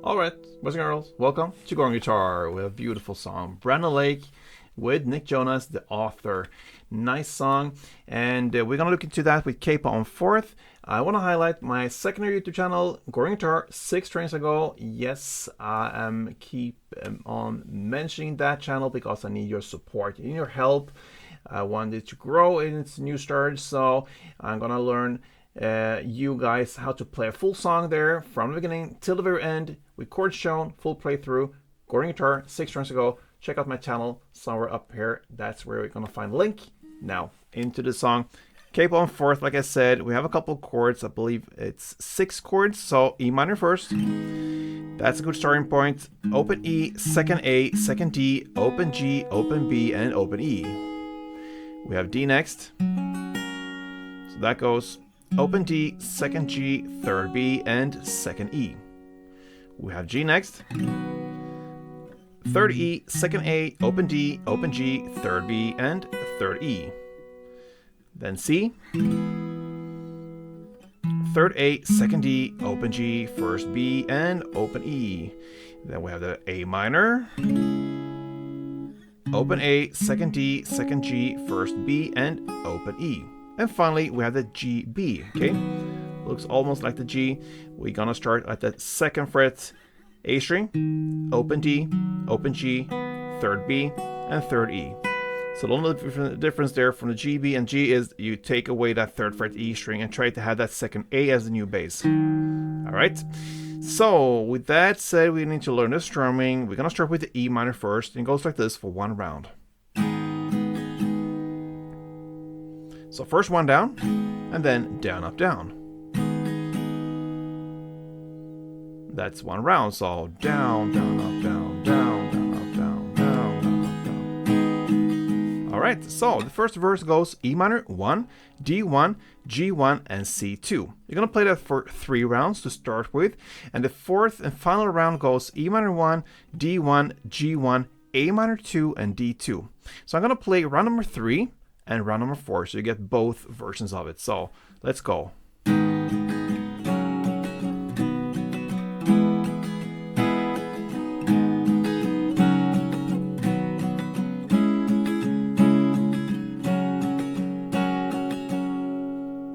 Alright, boys and girls, welcome to Gruvgear Guitar with a beautiful song. Brandon Lake with Nick Jonas, the author. Nice song, and we're gonna look into that with Capo on fourth. I want to highlight my secondary YouTube channel, Gruvgear Guitar, 6 trains ago. Yes, I am keep on mentioning that channel because I need your support, I need your help. I want it to grow in its new start, so I'm gonna learn you guys how to play a full song there from the beginning till the very end with chords shown, full playthrough. Gruvgear Guitar, 6 trains ago. Check out my channel somewhere up here. That's where we're gonna find the link. Now into the song. Capo on fourth, like I said, we have a couple of chords. I believe it's 6 chords. So E minor first. That's a good starting point. Open E, second A, second D, open G, open B, and open E. We have D next. So that goes open D, second G, third B, and second E. We have G next. Third E, second A, open D, open G, third B, and third E. Then C. Third A, second D, open G, first B, and open E. Then we have the A minor. Open A, second D, second G, first B, and open E. And finally, we have the G B. Okay, looks almost like the G. We're gonna start at the second fret, A string, open D, open G, third B, and third E. So the only difference there from the G, B, and G is you take away that third fret E string and try to have that second A as the new bass. All right. So with that said, we need to learn the strumming. We're gonna start with the E minor first, and it goes like this for one round. So first one down, and then down, up, down. That's one round. So down, down, up, down, down, down, up, down, down, down, up, down. All right. So the first verse goes E minor 1, D1, G1, and C2. You're gonna play that for 3 rounds to start with, and the fourth and final round goes E minor 1, D1, G1, A minor 2, and D2. So I'm gonna play round number 3 and round number 4, so you get both versions of it. So let's go.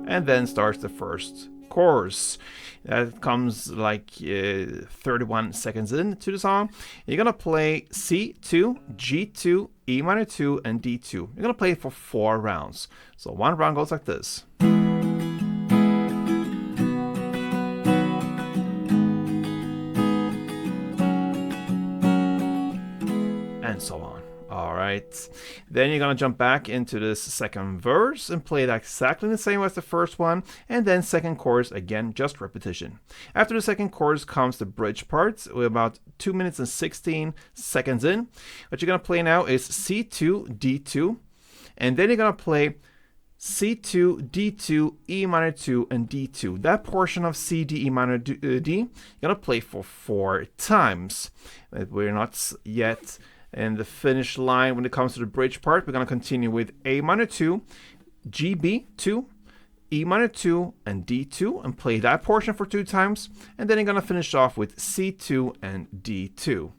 And then starts the first chorus. That comes like 31 seconds into the song. You're gonna play C2, G2, E minor 2, and D2. You're gonna play it for 4 rounds. So one round goes like this. And so on. All right, then you're gonna jump back into this second verse and play it exactly the same as the first one, and then second chorus again, just repetition. After the second chorus comes the bridge part. We're about 2 minutes and 16 seconds in. What you're gonna play now is C2, D2, and then you're gonna play C2, D2, E minor 2, and D2. That portion of C, D, E minor, D, you're gonna play for 4 times. We're not yet in the finish line when it comes to the bridge part. We're going to continue with A minor 2, G, B 2, E minor 2, and D2, and play that portion for 2 times. And then you're going to finish off with C2 and D2.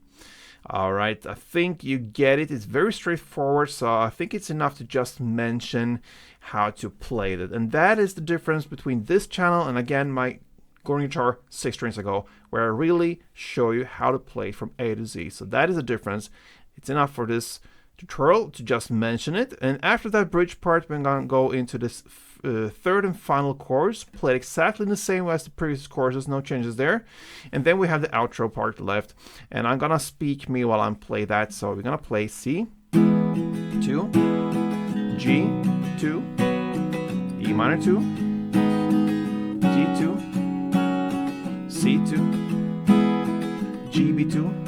All right, I think you get it. It's very straightforward, so I think it's enough to just mention how to play it. And that is the difference between this channel and, again, my Gruvgear Guitar 6 trains ago, where I really show you how to play from A to Z. So that is the difference. It's enough for this tutorial to just mention it. And after that bridge part, we're going to go into this third and final chorus, play exactly the same way as the previous choruses, no changes there. And then we have the outro part left. And I'm going to speak me while I'm play that. So we're going to play C, 2, G, 2, E minor 2, D2, C2, GB2,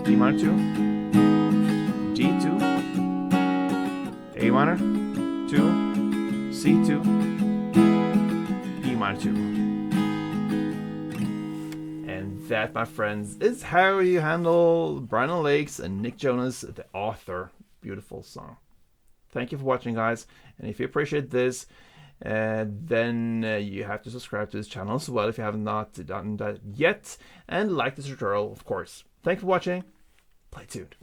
E minor 2, D2, A minor 2, C2, E minor 2. And that, my friends, is how you handle Brandon Lake's and Nick Jonas, the author. Beautiful song. Thank you for watching, guys. And if you appreciate this, then you have to subscribe to this channel as well if you have not done that yet, and like this tutorial, of course. Thanks for watching. Play tuned.